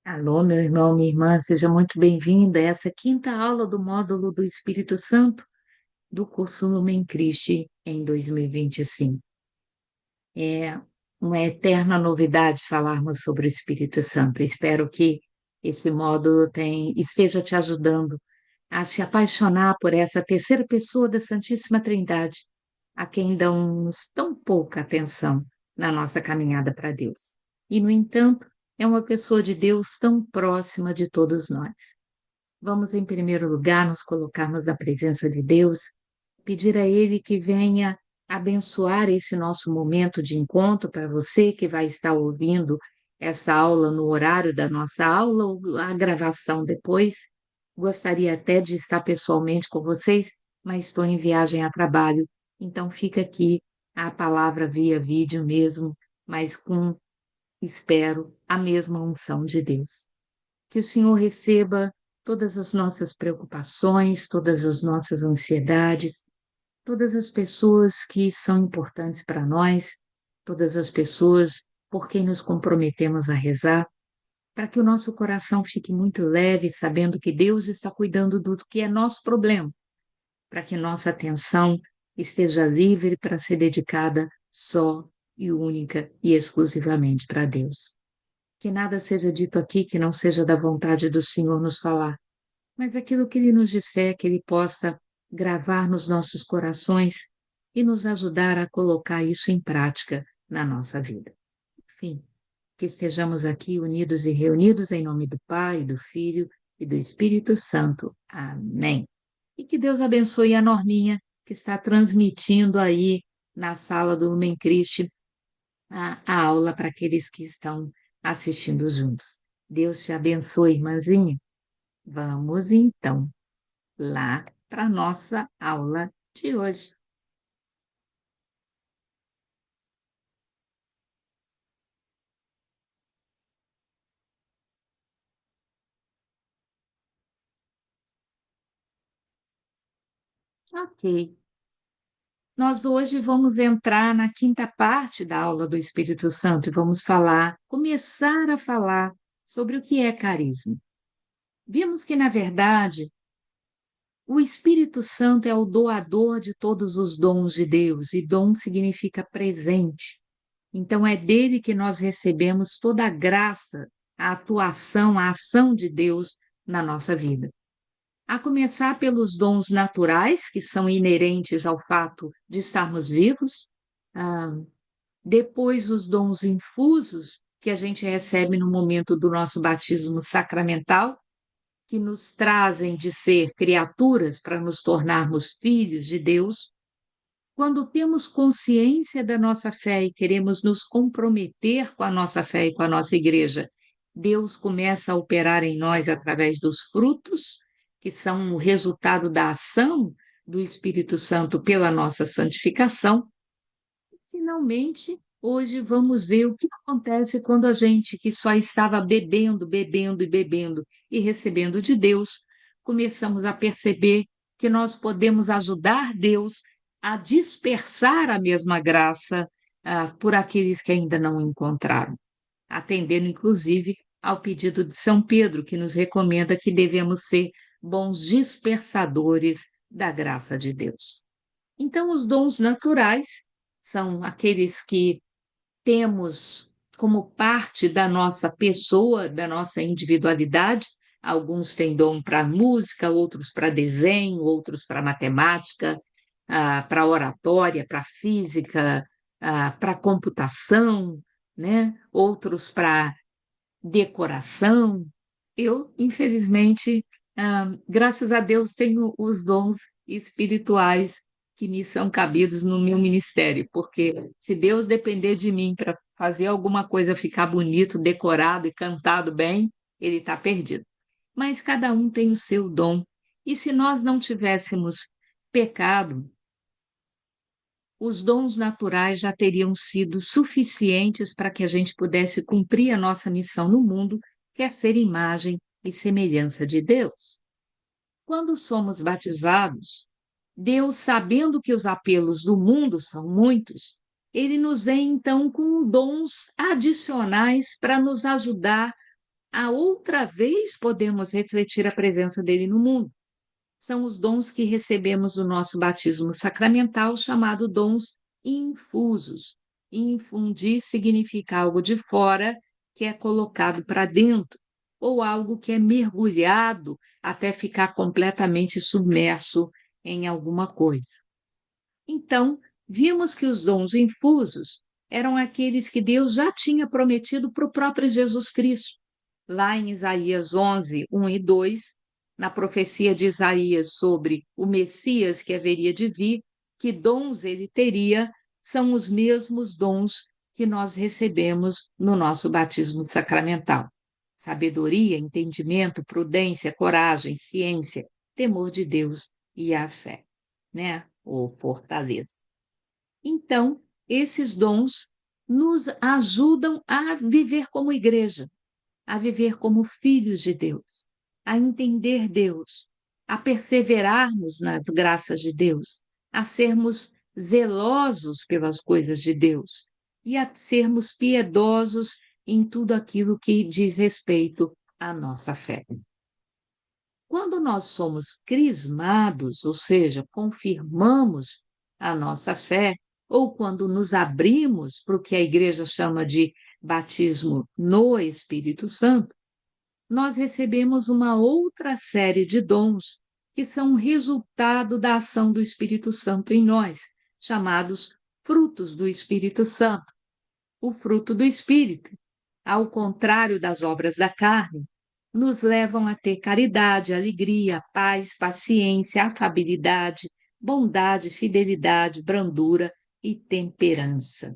Alô, meu irmão, minha irmã, seja muito bem-vinda a essa quinta aula do módulo do Espírito Santo do curso Lumen Christi em 2025. É uma eterna novidade falarmos sobre o Espírito Santo. Espero que esse módulo esteja te ajudando a se apaixonar por essa terceira pessoa da Santíssima Trindade, a quem damos tão pouca atenção na nossa caminhada para Deus. E, no entanto, é uma pessoa de Deus tão próxima de todos nós. Vamos, em primeiro lugar, nos colocarmos na presença de Deus, pedir a Ele que venha abençoar esse nosso momento de encontro para você que vai estar ouvindo essa aula no horário da nossa aula ou a gravação depois. Gostaria até de estar pessoalmente com vocês, mas estou em viagem a trabalho, então fica aqui a palavra via vídeo mesmo, mas com, espero, a mesma unção de Deus. Que o Senhor receba todas as nossas preocupações, todas as nossas ansiedades, todas as pessoas que são importantes para nós, todas as pessoas por quem nos comprometemos a rezar, para que o nosso coração fique muito leve, sabendo que Deus está cuidando do que é nosso problema, para que nossa atenção esteja livre para ser dedicada só e única e exclusivamente para Deus. Que nada seja dito aqui que não seja da vontade do Senhor nos falar, mas aquilo que Ele nos disser, que Ele possa gravar nos nossos corações e nos ajudar a colocar isso em prática na nossa vida. Enfim, que estejamos aqui unidos e reunidos em nome do Pai, do Filho e do Espírito Santo. Amém. E que Deus abençoe a Norminha, que está transmitindo aí na sala do Lumen Christi a aula para aqueles que estão assistindo juntos. Deus te abençoe, irmãzinha. Vamos então lá para a nossa aula de hoje. Ok. Nós hoje vamos entrar na quinta parte da aula do Espírito Santo e vamos começar a falar sobre o que é carisma. Vimos que, na verdade, o Espírito Santo é o doador de todos os dons de Deus, e dom significa presente. Então, é dele que nós recebemos toda a graça, a atuação, a ação de Deus na nossa vida. A começar pelos dons naturais, que são inerentes ao fato de estarmos vivos, ah, depois os dons infusos, que a gente recebe no momento do nosso batismo sacramental, que nos trazem de ser criaturas para nos tornarmos filhos de Deus. Quando temos consciência da nossa fé e queremos nos comprometer com a nossa fé e com a nossa igreja, Deus começa a operar em nós através dos frutos, que são o resultado da ação do Espírito Santo pela nossa santificação. E, finalmente, hoje vamos ver o que acontece quando a gente que só estava bebendo, bebendo e bebendo e recebendo de Deus, começamos a perceber que nós podemos ajudar Deus a dispersar a mesma graça por aqueles que ainda não encontraram, atendendo inclusive ao pedido de São Pedro, que nos recomenda que devemos ser bons dispersadores da graça de Deus. Então, os dons naturais são aqueles que temos como parte da nossa pessoa, da nossa individualidade. Alguns têm dom para música, outros para desenho, outros para matemática, para oratória, para física, para computação, né? Outros para decoração. Eu, infelizmente, graças a Deus, tenho os dons espirituais que me são cabidos no meu ministério, porque se Deus depender de mim para fazer alguma coisa ficar bonito, decorado e cantado bem, ele está perdido. Mas cada um tem o seu dom. E se nós não tivéssemos pecado, os dons naturais já teriam sido suficientes para que a gente pudesse cumprir a nossa missão no mundo, que é ser imagem e semelhança de Deus. Quando somos batizados, Deus, sabendo que os apelos do mundo são muitos, ele nos vem então com dons adicionais para nos ajudar a outra vez podemos refletir a presença dele no mundo. São os dons que recebemos do nosso batismo sacramental, chamado dons infusos. Infundir significa algo de fora que é colocado para dentro, ou algo que é mergulhado até ficar completamente submerso em alguma coisa. Então, vimos que os dons infusos eram aqueles que Deus já tinha prometido para o próprio Jesus Cristo. Lá em Isaías 11, 1 e 2, na profecia de Isaías sobre o Messias que haveria de vir, que dons ele teria, são os mesmos dons que nós recebemos no nosso batismo sacramental. Sabedoria, entendimento, prudência, coragem, ciência, temor de Deus e a fé, né? Ou fortaleza. Então, esses dons nos ajudam a viver como igreja, a viver como filhos de Deus, a entender Deus, a perseverarmos nas graças de Deus, a sermos zelosos pelas coisas de Deus e a sermos piedosos em tudo aquilo que diz respeito à nossa fé. Quando nós somos crismados, ou seja, confirmamos a nossa fé, ou quando nos abrimos para o que a igreja chama de batismo no Espírito Santo, nós recebemos uma outra série de dons que são resultado da ação do Espírito Santo em nós, chamados frutos do Espírito Santo. O fruto do Espírito, ao contrário das obras da carne, nos levam a ter caridade, alegria, paz, paciência, afabilidade, bondade, fidelidade, brandura e temperança.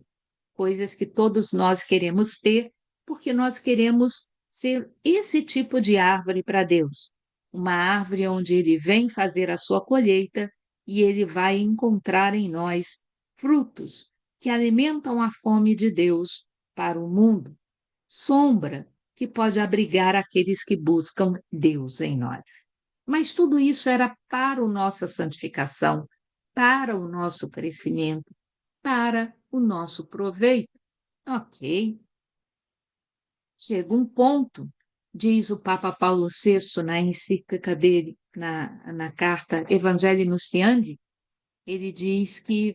Coisas que todos nós queremos ter, porque nós queremos ser esse tipo de árvore para Deus. Uma árvore onde Ele vem fazer a sua colheita e Ele vai encontrar em nós frutos que alimentam a fome de Deus para o mundo. Sombra que pode abrigar aqueles que buscam Deus em nós. Mas tudo isso era para a nossa santificação, para o nosso crescimento, para o nosso proveito. Ok. Chega um ponto, diz o Papa Paulo VI na encíclica dele, na carta Evangelii Nuntiandi, ele diz que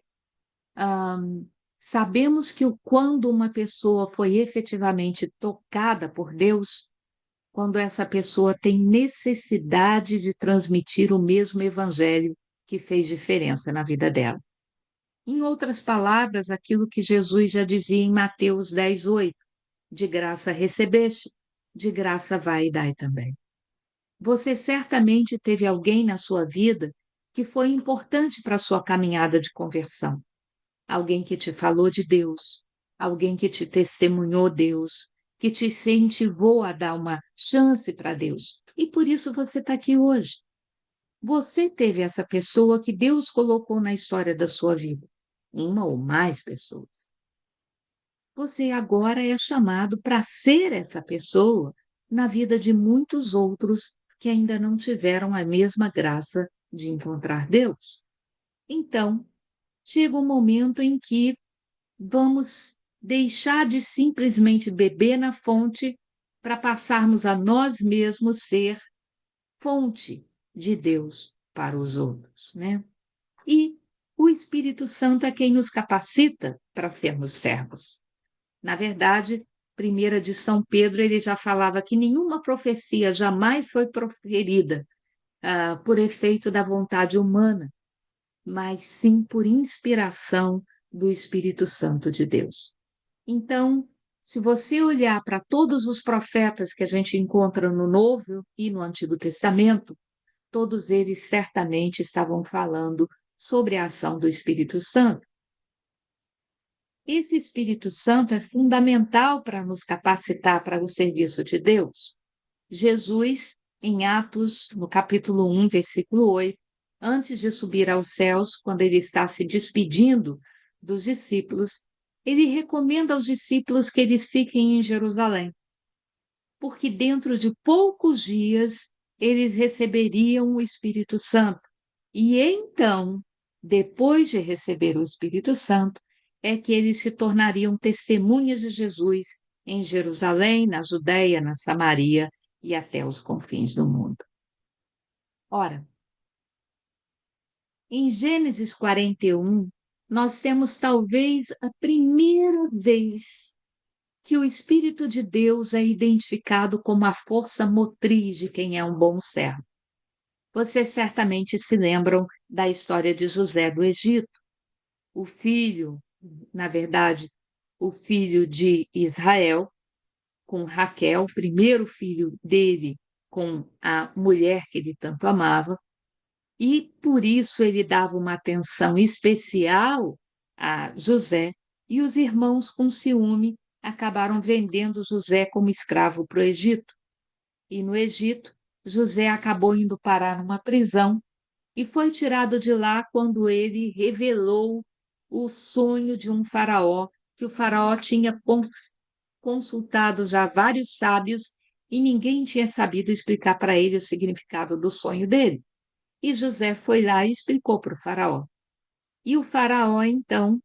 sabemos que quando uma pessoa foi efetivamente tocada por Deus, quando essa pessoa tem necessidade de transmitir o mesmo evangelho que fez diferença na vida dela. Em outras palavras, aquilo que Jesus já dizia em Mateus 10:8, de graça recebeste, de graça vai e dai também. Você certamente teve alguém na sua vida que foi importante para a sua caminhada de conversão. Alguém que te falou de Deus, alguém que te testemunhou Deus, que te incentivou a dar uma chance para Deus. E por isso você está aqui hoje. Você teve essa pessoa que Deus colocou na história da sua vida, uma ou mais pessoas. Você agora é chamado para ser essa pessoa na vida de muitos outros que ainda não tiveram a mesma graça de encontrar Deus. Então, chega um momento em que vamos deixar de simplesmente beber na fonte para passarmos a nós mesmos ser fonte de Deus para os outros, né? E o Espírito Santo é quem nos capacita para sermos servos. Na verdade, primeira de São Pedro, ele já falava que nenhuma profecia jamais foi proferida por efeito da vontade humana, mas sim por inspiração do Espírito Santo de Deus. Então, se você olhar para todos os profetas que a gente encontra no Novo e no Antigo Testamento, todos eles certamente estavam falando sobre a ação do Espírito Santo. Esse Espírito Santo é fundamental para nos capacitar para o serviço de Deus. Jesus, em Atos, no capítulo 1, versículo 8, antes de subir aos céus, quando ele está se despedindo dos discípulos, ele recomenda aos discípulos que eles fiquem em Jerusalém, porque dentro de poucos dias eles receberiam o Espírito Santo. E então, depois de receber o Espírito Santo, é que eles se tornariam testemunhas de Jesus em Jerusalém, na Judéia, na Samaria e até os confins do mundo. Ora, em Gênesis 41, nós temos talvez a primeira vez que o Espírito de Deus é identificado como a força motriz de quem é um bom servo. Vocês certamente se lembram da história de José do Egito, o filho, na verdade, o filho de Israel, com Raquel, o primeiro filho dele com a mulher que ele tanto amava, e por isso ele dava uma atenção especial a José, e os irmãos, com ciúme, acabaram vendendo José como escravo para o Egito. E no Egito, José acabou indo parar numa prisão e foi tirado de lá quando ele revelou o sonho de um faraó, que o faraó tinha consultado já vários sábios e ninguém tinha sabido explicar para ele o significado do sonho dele. E José foi lá e explicou para o faraó. E o faraó, então,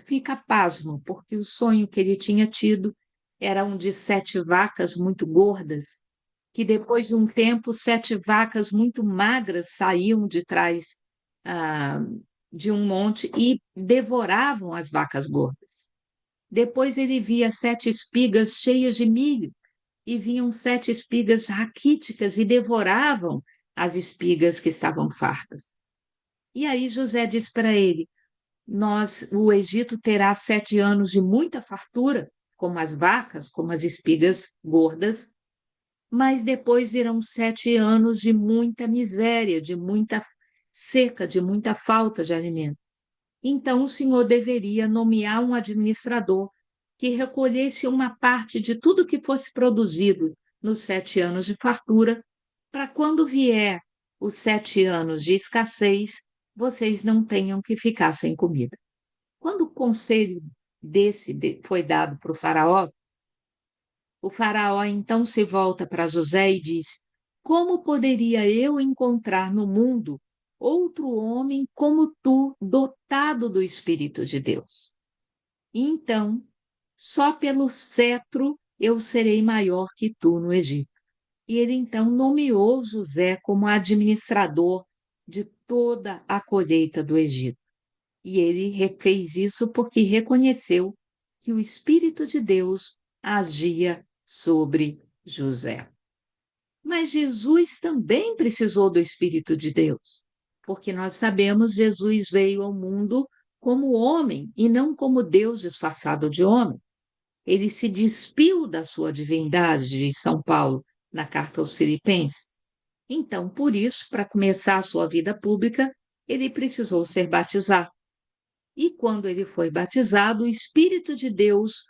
fica pasmo, porque o sonho que ele tinha tido era um de 7 vacas muito gordas, que depois de um tempo, 7 vacas muito magras saíam de trás ah, de um monte e devoravam as vacas gordas. Depois ele via 7 espigas cheias de milho, e vinham 7 espigas raquíticas e devoravam as espigas que estavam fartas. E aí José diz para ele: o Egito terá 7 anos de muita fartura, como as vacas, como as espigas gordas, mas depois virão 7 anos de muita miséria, de muita seca, de muita falta de alimento. Então o senhor deveria nomear um administrador que recolhesse uma parte de tudo que fosse produzido nos 7 anos de fartura, para quando vier os 7 anos de escassez, vocês não tenham que ficar sem comida. Quando o conselho foi dado para o faraó então se volta para José e diz: Como poderia eu encontrar no mundo outro homem como tu, dotado do Espírito de Deus? Então, só pelo cetro eu serei maior que tu no Egito. E ele então nomeou José como administrador de toda a colheita do Egito. E ele fez isso porque reconheceu que o Espírito de Deus agia sobre José. Mas Jesus também precisou do Espírito de Deus, porque nós sabemos Jesus veio ao mundo como homem e não como Deus disfarçado de homem. Ele se despiu da sua divindade, diz São Paulo na carta aos Filipenses. Então, por isso, para começar a sua vida pública, ele precisou ser batizado. E quando ele foi batizado, o Espírito de Deus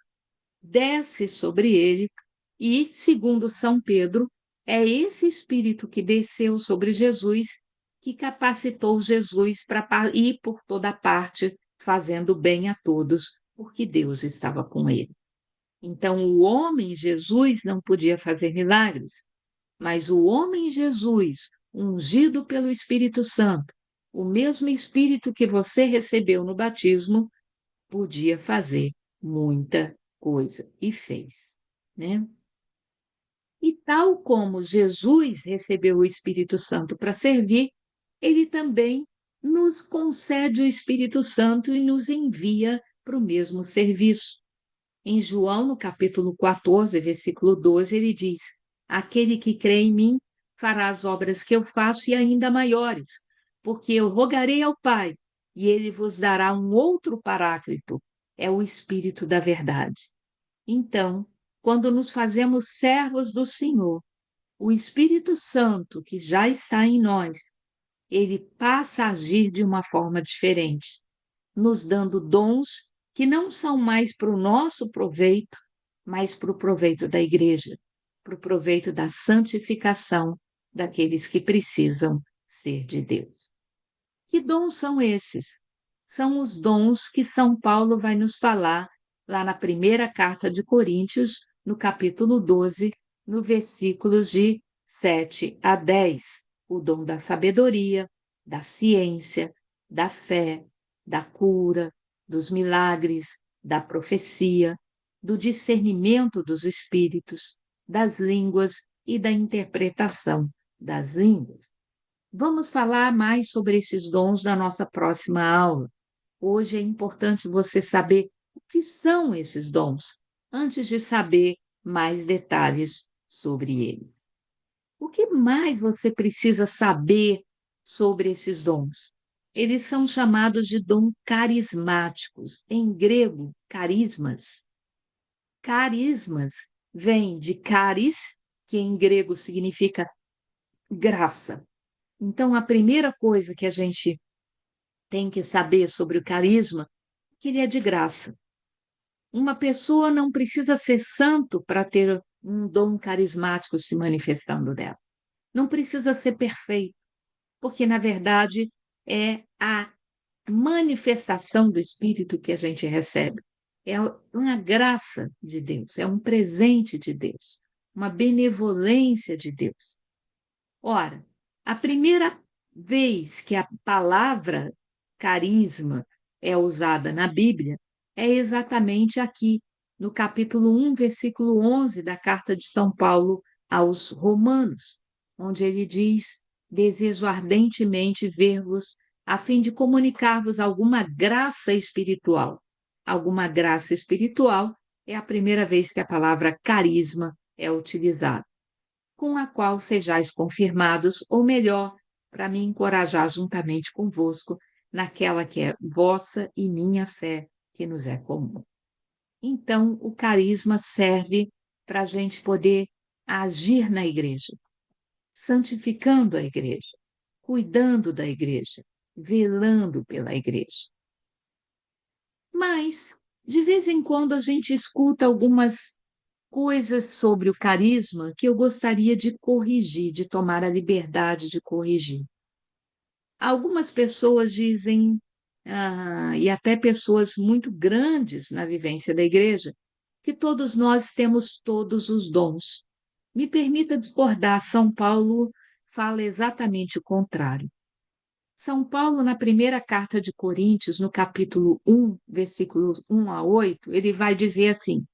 desce sobre ele, e, segundo São Pedro, é esse Espírito que desceu sobre Jesus que capacitou Jesus para ir por toda parte, fazendo bem a todos, porque Deus estava com ele. Então, o homem Jesus não podia fazer milagres, mas o homem Jesus, ungido pelo Espírito Santo, o mesmo Espírito que você recebeu no batismo, podia fazer muita coisa e fez, né? E tal como Jesus recebeu o Espírito Santo para servir, ele também nos concede o Espírito Santo e nos envia para o mesmo serviço. Em João, no capítulo 14, versículo 12, ele diz: Aquele que crê em mim fará as obras que eu faço e ainda maiores, porque eu rogarei ao Pai, e ele vos dará um outro paráclito, é o Espírito da verdade. Então, quando nos fazemos servos do Senhor, o Espírito Santo, que já está em nós, ele passa a agir de uma forma diferente, nos dando dons que não são mais para o nosso proveito, mas para o proveito da igreja, para o proveito da santificação daqueles que precisam ser de Deus. Que dons são esses? São os dons que São Paulo vai nos falar lá na primeira carta de Coríntios, no capítulo 12, no versículos de 7 a 10. O dom da sabedoria, da ciência, da fé, da cura, dos milagres, da profecia, do discernimento dos espíritos, das línguas e da interpretação das línguas. Vamos falar mais sobre esses dons na nossa próxima aula. Hoje é importante você saber o que são esses dons, antes de saber mais detalhes sobre eles. O que mais você precisa saber sobre esses dons? Eles são chamados de dons carismáticos, em grego, carismas. Carismas vem de caris, que em grego significa graça. Então, a primeira coisa que a gente tem que saber sobre o carisma é que ele é de graça. Uma pessoa não precisa ser santo para ter um dom carismático se manifestando dela. Não precisa ser perfeito, porque, na verdade, é a manifestação do Espírito que a gente recebe. É uma graça de Deus, é um presente de Deus, uma benevolência de Deus. Ora, a primeira vez que a palavra carisma é usada na Bíblia é exatamente aqui, no capítulo 1, versículo 11 da carta de São Paulo aos Romanos, onde ele diz: Desejo ardentemente ver-vos, a fim de comunicar-vos alguma graça espiritual. Alguma graça espiritual é a primeira vez que a palavra carisma é utilizada, com a qual sejais confirmados, ou melhor, para me encorajar juntamente convosco naquela que é vossa e minha fé, que nos é comum. Então, o carisma serve para a gente poder agir na igreja, santificando a igreja, cuidando da igreja, velando pela igreja. Mas, de vez em quando, a gente escuta algumas coisas sobre o carisma que eu gostaria de corrigir, de tomar a liberdade de corrigir. Algumas pessoas dizem, e até pessoas muito grandes na vivência da igreja, que todos nós temos todos os dons. Me permita discordar, São Paulo fala exatamente o contrário. São Paulo, na primeira carta de Coríntios, no capítulo 1, versículos 1 a 8, ele vai dizer assim: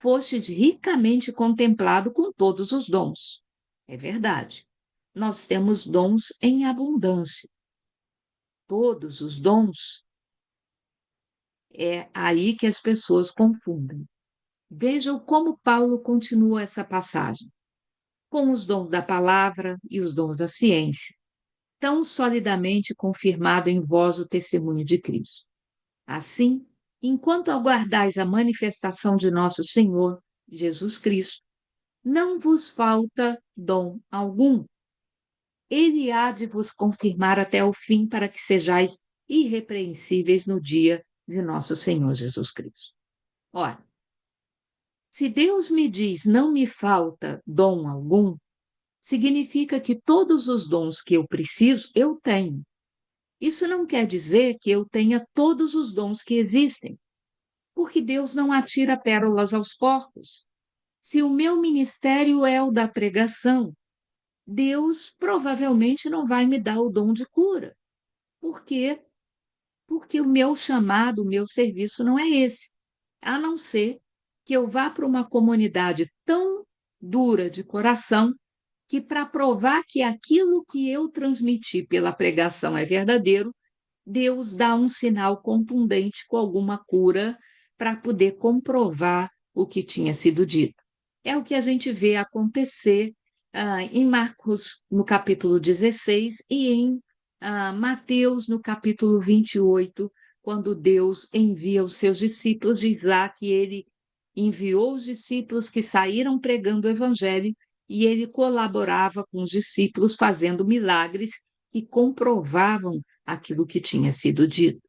fostes ricamente contemplado com todos os dons. É verdade. Nós temos dons em abundância. Todos os dons, é aí que as pessoas confundem. Vejam como Paulo continua essa passagem. Com os dons da palavra e os dons da ciência, tão solidamente confirmado em vós o testemunho de Cristo. Assim, enquanto aguardais a manifestação de nosso Senhor Jesus Cristo, não vos falta dom algum. Ele há de vos confirmar até o fim, para que sejais irrepreensíveis no dia de nosso Senhor Jesus Cristo. Ora, se Deus me diz não me falta dom algum, significa que todos os dons que eu preciso, eu tenho. Isso não quer dizer que eu tenha todos os dons que existem, porque Deus não atira pérolas aos porcos. Se o meu ministério é o da pregação, Deus provavelmente não vai me dar o dom de cura. Por quê? Porque o meu chamado, o meu serviço não é esse. A não ser que eu vá para uma comunidade tão dura de coração que, para provar que aquilo que eu transmiti pela pregação é verdadeiro, Deus dá um sinal contundente com alguma cura para poder comprovar o que tinha sido dito. É o que a gente vê acontecer em Marcos, no capítulo 16, e em Mateus, no capítulo 28, quando Deus envia os seus discípulos, diz lá que ele enviou os discípulos que saíram pregando o evangelho e ele colaborava com os discípulos fazendo milagres que comprovavam aquilo que tinha sido dito.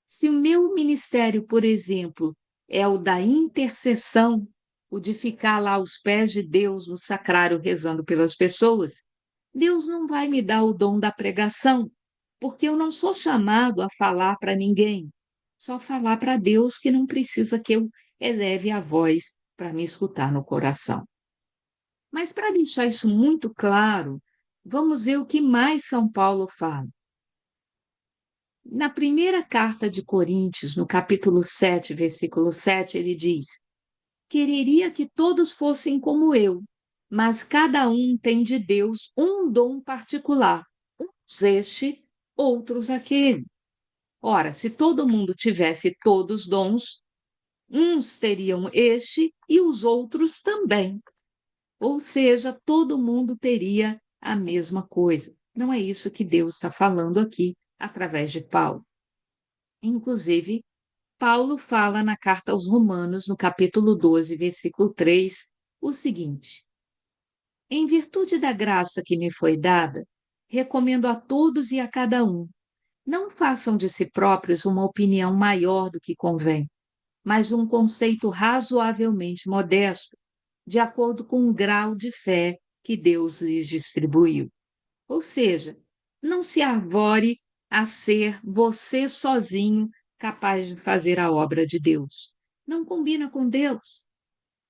Se o meu ministério, por exemplo, é o da intercessão, o de ficar lá aos pés de Deus no sacrário rezando pelas pessoas, Deus não vai me dar o dom da pregação, porque eu não sou chamado a falar para ninguém, só falar para Deus, que não precisa que eu eleve a voz para me escutar no coração. Mas para deixar isso muito claro, vamos ver o que mais São Paulo fala. Na primeira carta de Coríntios, no capítulo 7, versículo 7, ele diz: quereria que todos fossem como eu, mas cada um tem de Deus um dom particular, uns este, outros aquele. Ora, se todo mundo tivesse todos os dons, uns teriam este e os outros também. Ou seja, todo mundo teria a mesma coisa. Não é isso que Deus está falando aqui através de Paulo. Inclusive, Paulo fala na carta aos Romanos, no capítulo 12, versículo 3, o seguinte: Em virtude da graça que me foi dada, recomendo a todos e a cada um, não façam de si próprios uma opinião maior do que convém, mas um conceito razoavelmente modesto, de acordo com o grau de fé que Deus lhes distribuiu. Ou seja, não se arvore a ser você sozinho capaz de fazer a obra de Deus. Não combina com Deus.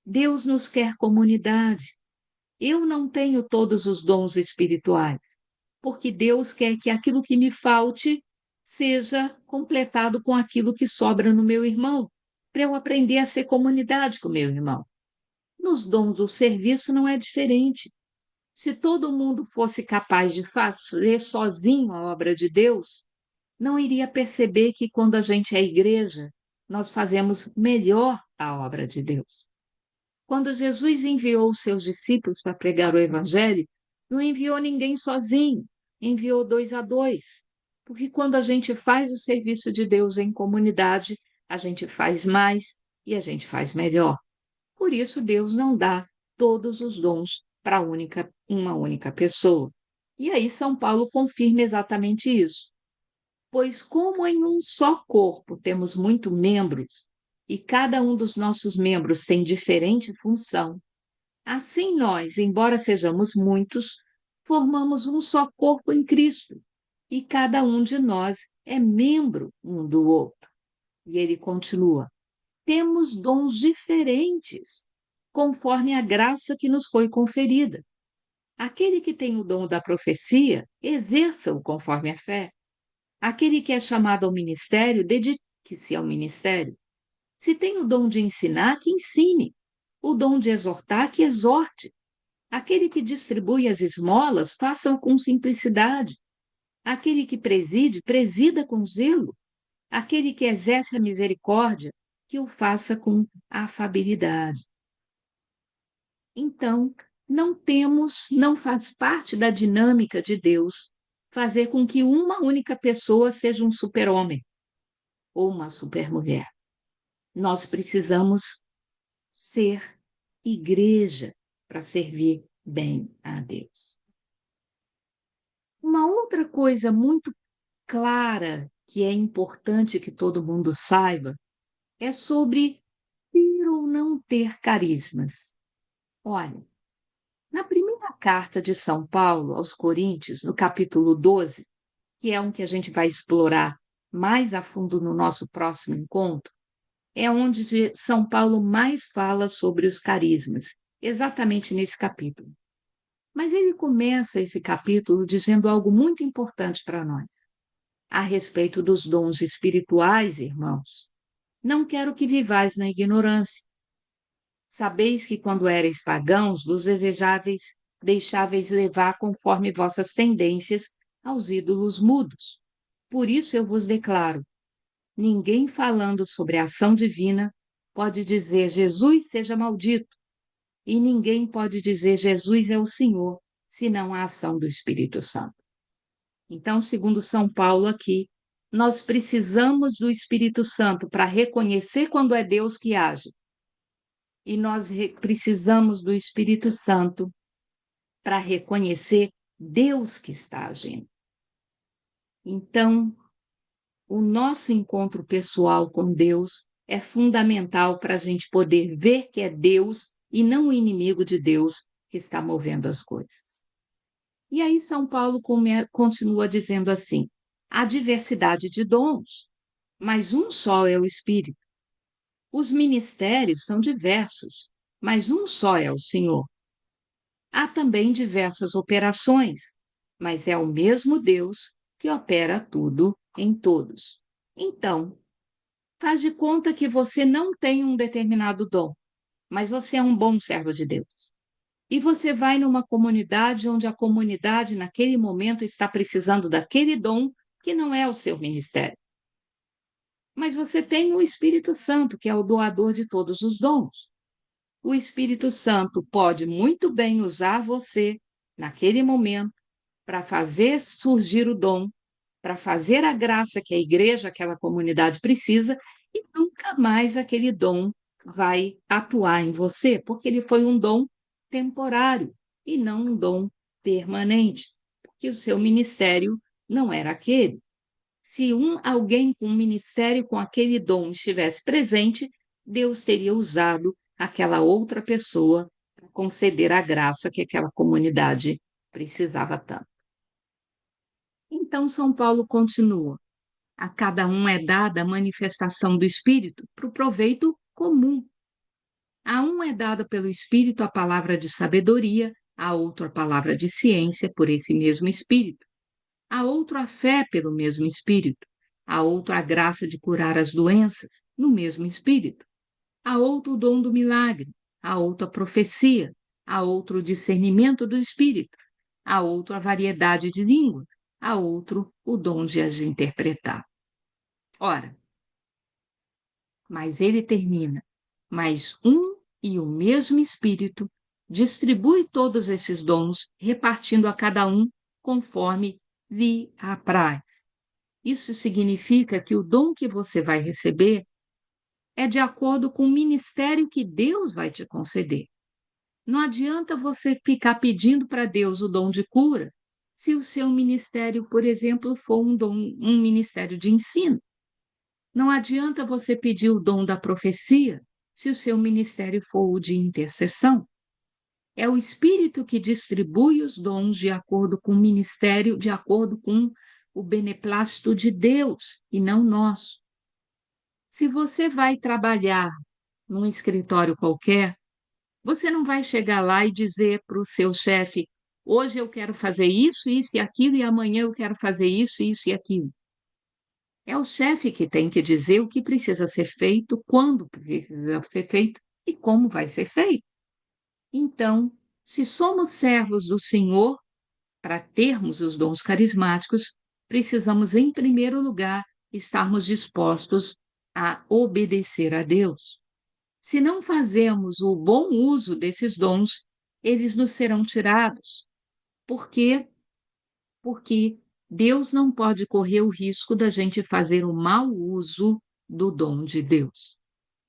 Deus nos quer comunidade. Eu não tenho todos os dons espirituais, porque Deus quer que aquilo que me falte seja completado com aquilo que sobra no meu irmão, para eu aprender a ser comunidade com meu irmão. Nos dons do serviço não é diferente. Se todo mundo fosse capaz de fazer sozinho a obra de Deus, não iria perceber que quando a gente é igreja, nós fazemos melhor a obra de Deus. Quando Jesus enviou os seus discípulos para pregar o evangelho, não enviou ninguém sozinho, enviou 2 a 2. Porque quando a gente faz o serviço de Deus em comunidade, a gente faz mais e a gente faz melhor. Por isso, Deus não dá todos os dons para uma única pessoa. E aí, São Paulo confirma exatamente isso. Pois, como em um só corpo temos muitos membros, e cada um dos nossos membros tem diferente função, assim nós, embora sejamos muitos, formamos um só corpo em Cristo, e cada um de nós é membro um do outro. E ele continua: temos dons diferentes, conforme a graça que nos foi conferida. Aquele que tem o dom da profecia, exerça-o conforme a fé. Aquele que é chamado ao ministério, dedique-se ao ministério. Se tem o dom de ensinar, que ensine. O dom de exortar, que exorte. Aquele que distribui as esmolas, faça-o com simplicidade. Aquele que preside, presida com zelo. Aquele que exerce a misericórdia, que o faça com afabilidade. Então, não faz parte da dinâmica de Deus fazer com que uma única pessoa seja um super-homem ou uma super-mulher. Nós precisamos ser igreja para servir bem a Deus. Uma outra coisa muito clara que é importante que todo mundo saiba é sobre ter ou não ter carismas. Olha, na primeira carta de São Paulo aos Coríntios, no capítulo 12, que é um que a gente vai explorar mais a fundo no nosso próximo encontro, é onde São Paulo mais fala sobre os carismas, exatamente nesse capítulo. Mas ele começa esse capítulo dizendo algo muito importante para nós. A respeito dos dons espirituais, irmãos, não quero que vivais na ignorância. Sabeis que quando erais pagãos, vos desejáveis, deixáveis levar conforme vossas tendências aos ídolos mudos. Por isso eu vos declaro: ninguém falando sobre a ação divina pode dizer Jesus seja maldito, e ninguém pode dizer Jesus é o Senhor, senão a ação do Espírito Santo. Então, segundo São Paulo aqui, nós precisamos do Espírito Santo para reconhecer quando é Deus que age. E nós precisamos do Espírito Santo para reconhecer Deus que está agindo. Então, o nosso encontro pessoal com Deus é fundamental para a gente poder ver que é Deus e não o inimigo de Deus que está movendo as coisas. E aí São Paulo continua dizendo assim: há diversidade de dons, mas um só é o Espírito. Os ministérios são diversos, mas um só é o Senhor. Há também diversas operações, mas é o mesmo Deus que opera tudo em todos. Então, faz de conta que você não tem um determinado dom. mas você é um bom servo de Deus. E você vai numa comunidade onde a comunidade, naquele momento, está precisando daquele dom que não é o seu ministério. Mas você tem o Espírito Santo, que é o doador de todos os dons. O Espírito Santo pode muito bem usar você naquele momento para fazer surgir o dom, para fazer a graça que a igreja, aquela comunidade precisa, e nunca mais aquele dom vai atuar em você, porque ele foi um dom temporário e não um dom permanente, porque o seu ministério não era aquele. Se alguém com um ministério com aquele dom estivesse presente, Deus teria usado aquela outra pessoa para conceder a graça que aquela comunidade precisava tanto. Então, São Paulo continua: a cada um é dada a manifestação do Espírito para o proveito comum. A um é dada pelo Espírito a palavra de sabedoria, a outro a palavra de ciência, por esse mesmo Espírito. A outro a fé pelo mesmo Espírito. A outro a graça de curar as doenças, no mesmo Espírito. A outro o dom do milagre. A outro a profecia. A outro o discernimento do Espírito. A outro a variedade de línguas. A outro o dom de as interpretar. Ora, mas ele termina, mas um e o mesmo Espírito distribui todos esses dons, repartindo a cada um conforme lhe apraz. Isso significa que o dom que você vai receber é de acordo com o ministério que Deus vai te conceder. Não adianta você ficar pedindo para Deus o dom de cura, se o seu ministério, por exemplo, for um ministério de ensino. Não adianta você pedir o dom da profecia, se o seu ministério for o de intercessão. É o Espírito que distribui os dons de acordo com o ministério, de acordo com o beneplácito de Deus e não nosso. Se você vai trabalhar num escritório qualquer, você não vai chegar lá e dizer para o seu chefe: hoje eu quero fazer isso e aquilo, e amanhã eu quero fazer isso e aquilo. É o chefe que tem que dizer o que precisa ser feito, quando precisa ser feito e como vai ser feito. Então, se somos servos do Senhor, para termos os dons carismáticos, precisamos, em primeiro lugar, estarmos dispostos a obedecer a Deus. Se não fazemos o bom uso desses dons, eles nos serão tirados. Por quê? Porque Deus não pode correr o risco da gente fazer o mau uso do dom de Deus.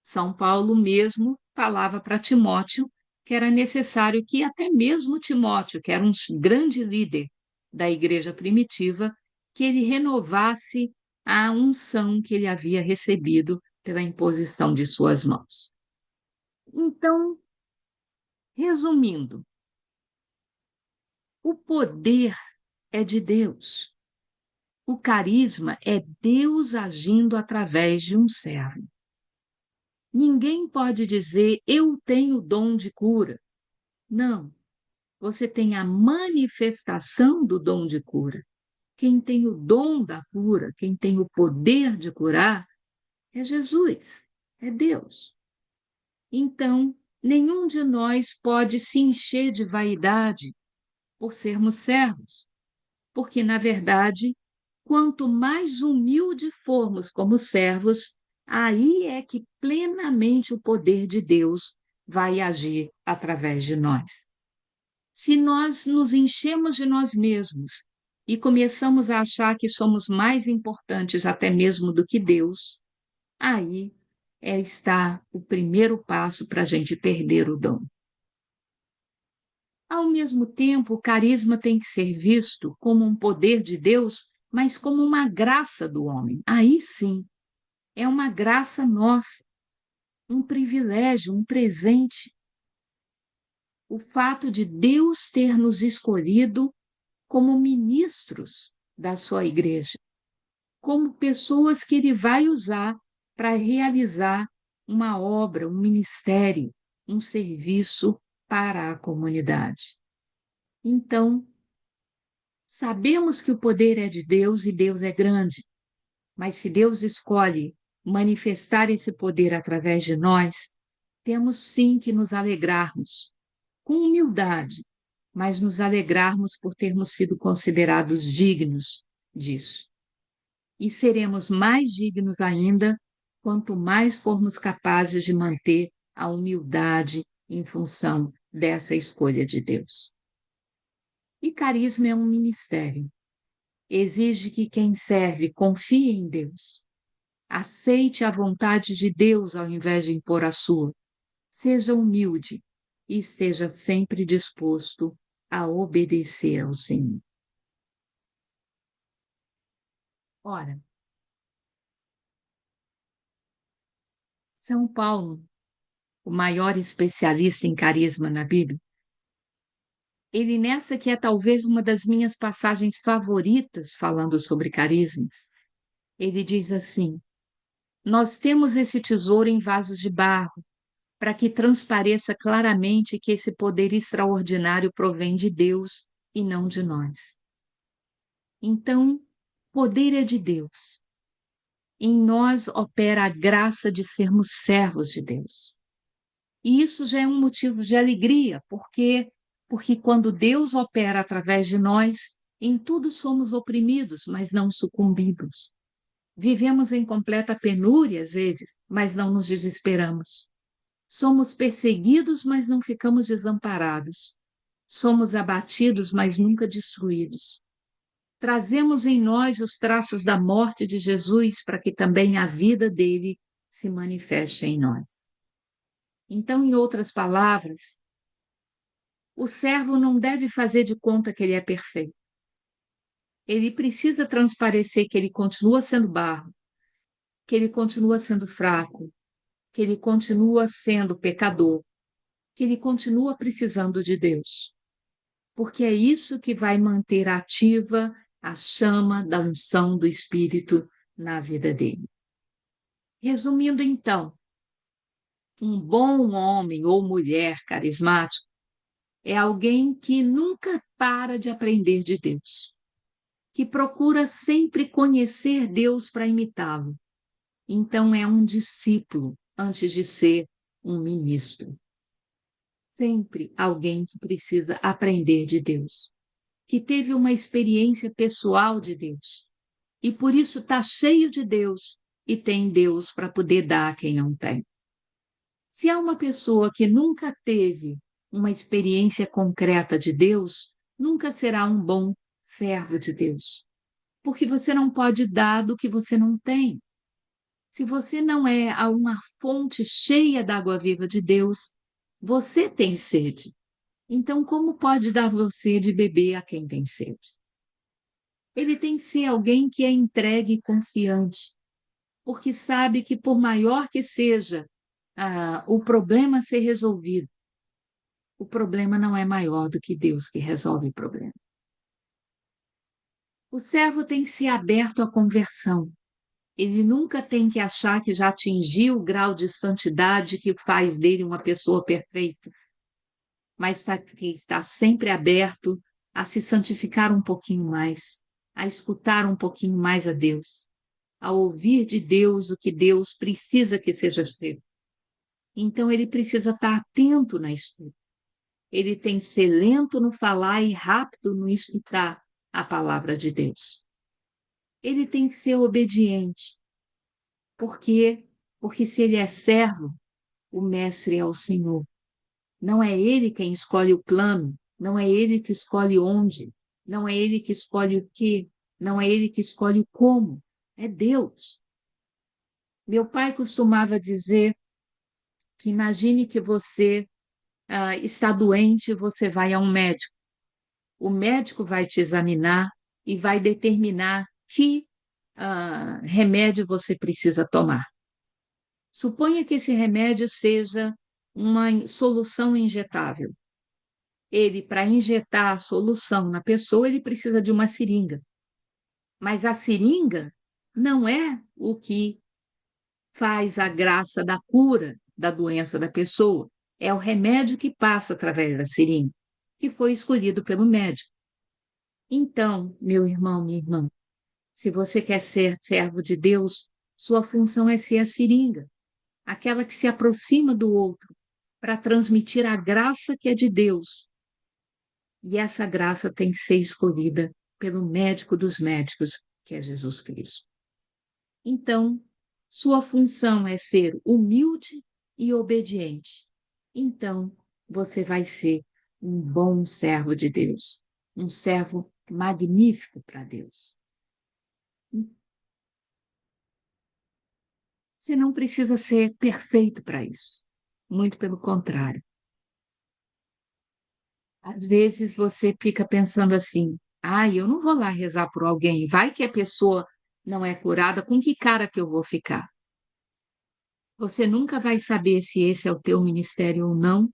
São Paulo mesmo falava para Timóteo que era necessário que até mesmo Timóteo, que era um grande líder da igreja primitiva, que ele renovasse a unção que ele havia recebido pela imposição de suas mãos. Então, resumindo, o poder é de Deus. O carisma é Deus agindo através de um servo. Ninguém pode dizer, eu tenho dom de cura. Não, você tem a manifestação do dom de cura. Quem tem o dom da cura, quem tem o poder de curar, é Jesus, é Deus. Então, nenhum de nós pode se encher de vaidade por sermos servos, porque, na verdade, quanto mais humilde formos como servos, aí é que plenamente o poder de Deus vai agir através de nós. Se nós nos enchemos de nós mesmos e começamos a achar que somos mais importantes até mesmo do que Deus, aí está o primeiro passo para a gente perder o dom. Ao mesmo tempo, o carisma tem que ser visto como um poder de Deus, mas como uma graça do homem. Aí sim, é uma graça nossa, um privilégio, um presente. O fato de Deus ter nos escolhido como ministros da sua igreja, como pessoas que ele vai usar para realizar uma obra, um ministério, um serviço para a comunidade. Então, sabemos que o poder é de Deus e Deus é grande, mas se Deus escolhe manifestar esse poder através de nós, Temos sim que nos alegrarmos, com humildade, mas nos alegrarmos por termos sido considerados dignos disso. E seremos mais dignos ainda quanto mais formos capazes de manter a humildade em função dessa escolha de Deus. E carisma é um ministério. Exige que quem serve confie em Deus, aceite a vontade de Deus ao invés de impor a sua, seja humilde e esteja sempre disposto a obedecer ao Senhor. Ora, São Paulo, o maior especialista em carisma na Bíblia, ele nessa que é talvez uma das minhas passagens favoritas falando sobre carismas, ele diz assim: nós temos esse tesouro em vasos de barro, para que transpareça claramente que esse poder extraordinário provém de Deus e não de nós. Então, poder é de Deus. Em nós opera a graça de sermos servos de Deus. E isso já é um motivo de alegria, porque quando Deus opera através de nós, em tudo somos oprimidos, mas não sucumbimos. Vivemos em completa penúria às vezes, mas não nos desesperamos. Somos perseguidos, mas não ficamos desamparados. Somos abatidos, mas nunca destruídos. Trazemos em nós os traços da morte de Jesus para que também a vida dele se manifeste em nós. Então, em outras palavras, o servo não deve fazer de conta que ele é perfeito. Ele precisa transparecer que ele continua sendo barro, que ele continua sendo fraco, que ele continua sendo pecador, que ele continua precisando de Deus. Porque é isso que vai manter ativa a chama da unção do Espírito na vida dele. Resumindo, então, um bom homem ou mulher carismático é alguém que nunca para de aprender de Deus, que procura sempre conhecer Deus para imitá-lo. Então, é um discípulo antes de ser um ministro. Sempre alguém que precisa aprender de Deus, que teve uma experiência pessoal de Deus e por isso está cheio de Deus e tem Deus para poder dar a quem não tem. Se há uma pessoa que nunca teve uma experiência concreta de Deus, nunca será um bom servo de Deus, porque você não pode dar do que você não tem. Se você não é uma fonte cheia da água viva de Deus, você tem sede. Então, como pode dar você de beber a quem tem sede? Ele tem que ser alguém que é entregue e confiante, porque sabe que, por maior que seja o problema a ser resolvido, o problema não é maior do que Deus que resolve o problema. O servo tem que ser aberto à conversão. Ele nunca tem que achar que já atingiu o grau de santidade que faz dele uma pessoa perfeita, mas está sempre aberto a se santificar um pouquinho mais, a escutar um pouquinho mais a Deus, a ouvir de Deus o que Deus precisa que seja feito. Então, ele precisa estar atento na escuta. Ele tem que ser lento no falar e rápido no escutar a palavra de Deus. Ele tem que ser obediente. Por quê? Porque se ele é servo, o mestre é o Senhor. Não é ele quem escolhe o plano, não é ele que escolhe onde, não é ele que escolhe o quê, não é ele que escolhe o como, é Deus. Meu pai costumava dizer que imagine que você está doente, você vai a um médico. O médico vai te examinar e vai determinar que remédio você precisa tomar. Suponha que esse remédio seja uma solução injetável. Ele, para injetar a solução na pessoa, ele precisa de uma seringa. Mas a seringa não é o que faz a graça da cura da doença da pessoa. É o remédio que passa através da seringa, que foi escolhido pelo médico. Então, meu irmão, minha irmã, se você quer ser servo de Deus, sua função é ser a seringa, aquela que se aproxima do outro para transmitir a graça que é de Deus. E essa graça tem que ser escolhida pelo médico dos médicos, que é Jesus Cristo. Então, sua função é ser humilde e obediente. Então, você vai ser um bom servo de Deus, um servo magnífico para Deus. Você não precisa ser perfeito para isso. Muito pelo contrário. Às vezes você fica pensando assim: ah, eu não vou lá rezar por alguém, vai que a pessoa não é curada, com que cara que eu vou ficar? Você nunca vai saber se esse é o teu ministério ou não,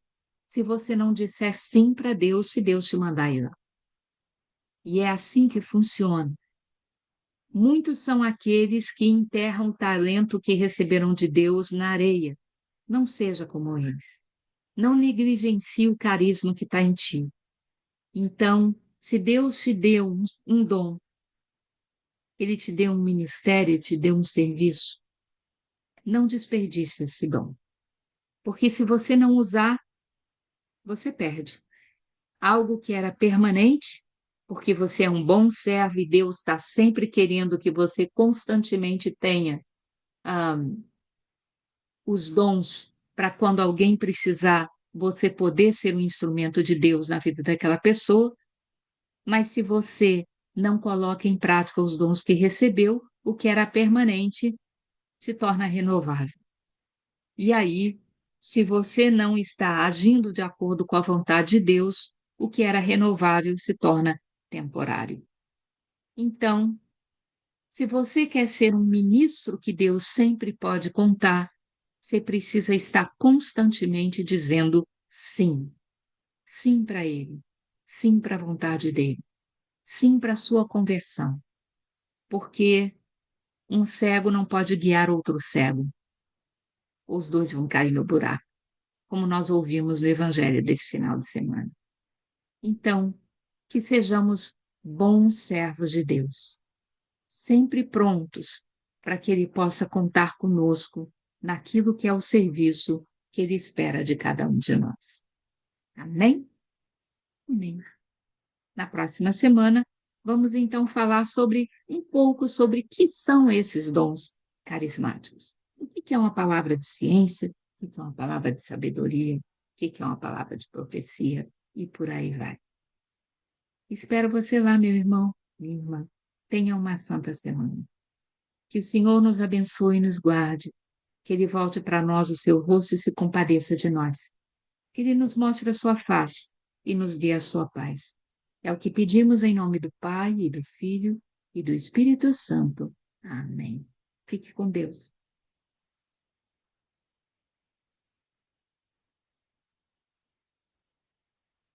se você não disser sim para Deus, se Deus te mandar ir lá. E é assim que funciona. Muitos são aqueles que enterram o talento que receberam de Deus na areia. Não seja como eles. Não negligencie o carisma que está em ti. Então, se Deus te deu um dom, Ele te deu um ministério, te deu um serviço, não desperdice esse dom. Porque se você não usar, você perde. Algo que era permanente, porque você é um bom servo e Deus está sempre querendo que você constantemente tenha ah, os dons para quando alguém precisar, você poder ser um instrumento de Deus na vida daquela pessoa. Mas se você não coloca em prática os dons que recebeu, o que era permanente se torna renovável. E aí, se você não está agindo de acordo com a vontade de Deus, o que era renovável se torna temporário. Então, se você quer ser um ministro que Deus sempre pode contar, você precisa estar constantemente dizendo sim. Sim para Ele. Sim para a vontade dele. Sim para a sua conversão. Porque um cego não pode guiar outro cego. Os dois vão cair no buraco, como nós ouvimos no Evangelho desse final de semana. Então, que sejamos bons servos de Deus, sempre prontos para que Ele possa contar conosco naquilo que é o serviço que Ele espera de cada um de nós. Amém? Amém. Na próxima semana, vamos então falar sobre um pouco sobre o que são esses dons carismáticos. O que é uma palavra de ciência? O que é uma palavra de sabedoria? O que é uma palavra de profecia? E por aí vai. Espero você lá, meu irmão, minha irmã. Tenha uma santa semana. Que o Senhor nos abençoe e nos guarde. Que Ele volte para nós o seu rosto e se compadeça de nós. Que Ele nos mostre a sua face e nos dê a sua paz. É o que pedimos em nome do Pai, e do Filho, e do Espírito Santo. Amém. Fique com Deus.